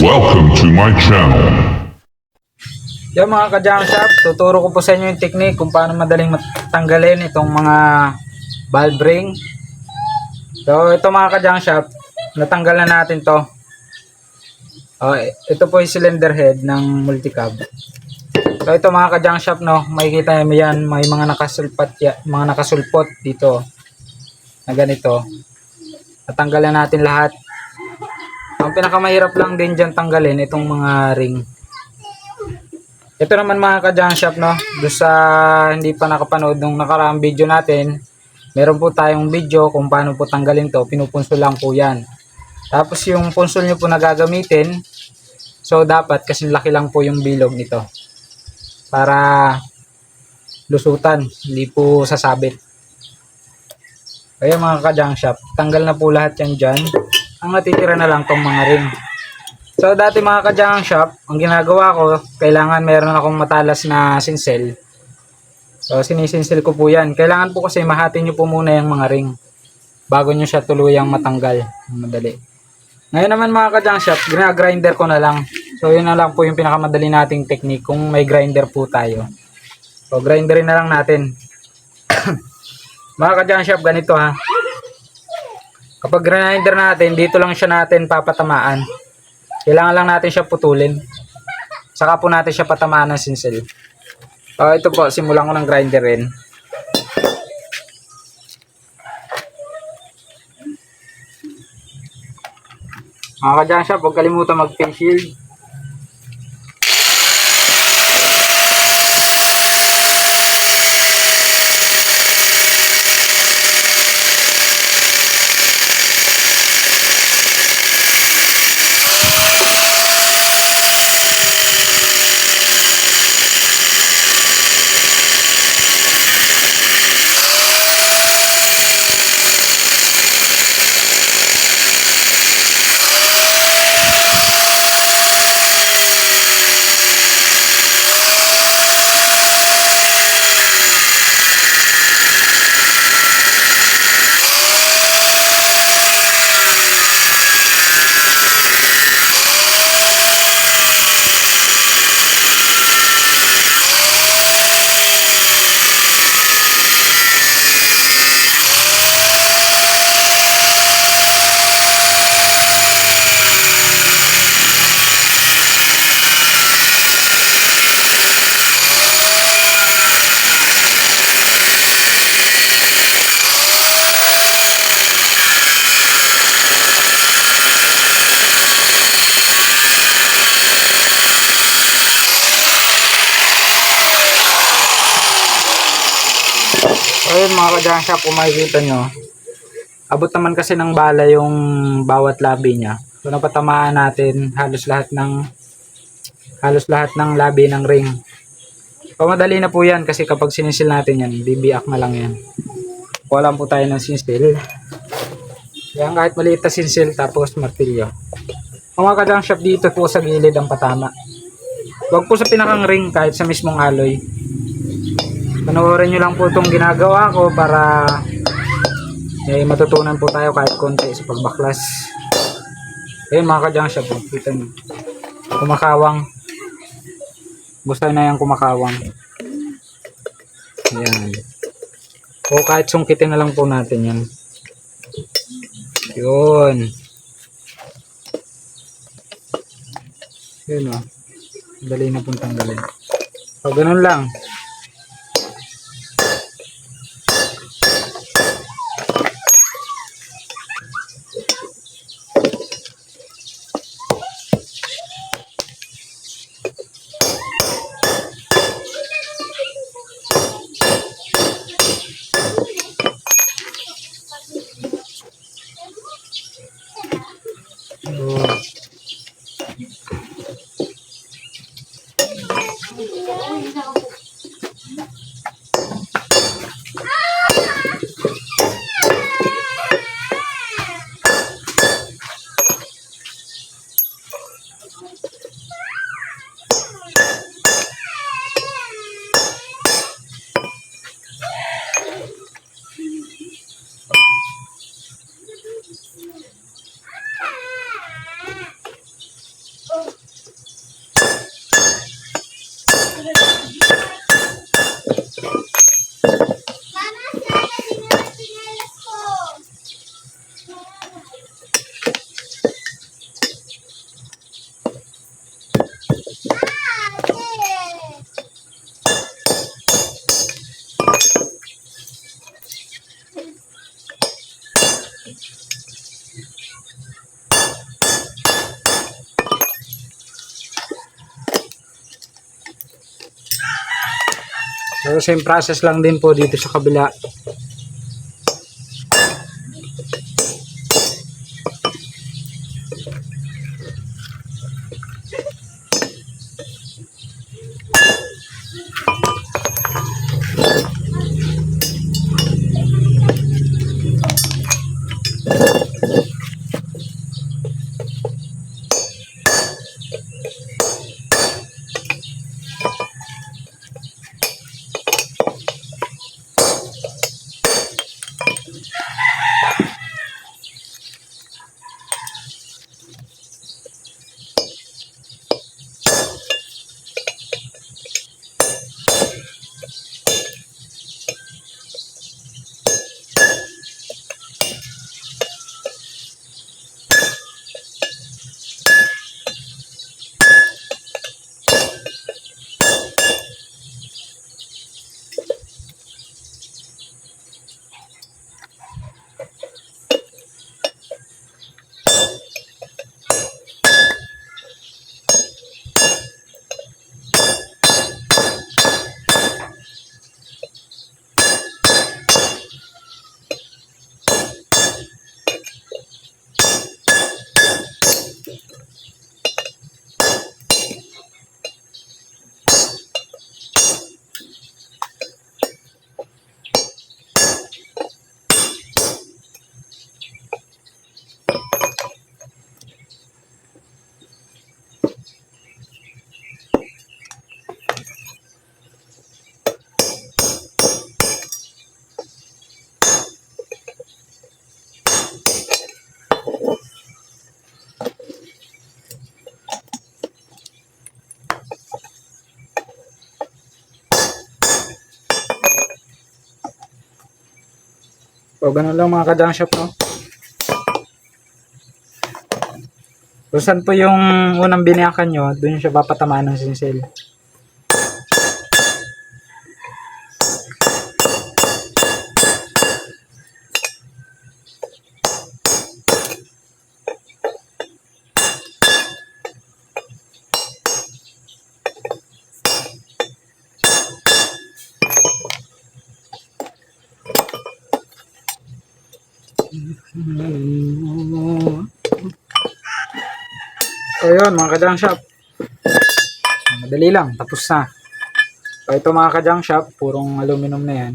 Welcome to my channel. Yung mga ka-junk shop, tuturo ko po sa inyo yung technique kung paano madaling matanggalin itong mga valve ring. So ito mga ka-junk shop, natanggal na natin to. Ito po yung cylinder head ng multicab. So ito mga ka-junk shop, no, makikita nyo yan, may mga nakasulpot dito na ganito. Natanggal na natin lahat. Ang pinakamahirap lang din dyan tanggalin itong mga ring. Ito naman mga ka-junk shop, no, doon sa hindi pa nakapanood nung nakaraang video natin, meron po tayong video kung paano po tanggalin to. Pinupunso lang po yan. Tapos yung punsol nyo po na gagamitin, so dapat kasi laki lang po yung bilog nito para lusutan, hindi po sasabit. Kaya mga ka-junk shop, tanggal na po lahat yan dyan. Ang natitira na lang tong mga ring. So dati mga ka-junk shop, ang ginagawa ko, kailangan meron akong matalas na sinsel. So sinisinsel ko po yan. Kailangan po kasi mahati nyo po muna yung mga ring bago nyo siya tuluyang matanggal. Madali. Ngayon naman mga ka-junk shop, gina-grinder ko na lang. So yun na lang po yung pinakamadali nating technique kung may grinder po tayo. So grinderin na lang natin. Mga ka-junk shop, ganito ha. Kapag grinder natin, dito lang siya natin papatamaan. Kailangan lang natin siya putulin. Saka po natin siya patamaan ng sinsel. Ito po, simulan ko ng grinderin. Mga ka-junk shop, huwag kalimutan mag-face shield. Ayun mga ka-junk shop, kung makikita nyo, abot naman kasi ng bala yung bawat labi niya. So napatamaan natin halos lahat ng labi ng ring. Pamadali na po yan kasi kapag sinisil natin yan, bibiak na lang yan. Kuha lang po tayo ng sinsil. Yan, kahit maliit na sinsil, tapos martilyo. Mga ka-junk shop, dito po sa gilid ang patama. Huwag po sa pinakang ring, kahit sa mismong alloy. Panoorin nyo lang po itong ginagawa ko para matutunan po tayo kahit konti sa pagbaklas. Ayun mga ka-junk shop, kita nyo, kumakawang. Gusto na yung kumakawang. Ayan. O kahit sungkitin na lang po natin yan. Yun. Yun o. Dali na pong tanggalin. So ganun lang. So same process lang din po dito sa kabila. So, ganun lang mga ka-junk shop, no? Kung saan po yung unang biniyakan nyo, doon siya papatamaan ng sinsel. So yun mga ka-junk shop, madali lang, tapos na. So ito mga ka-junk shop, purong aluminum na yan.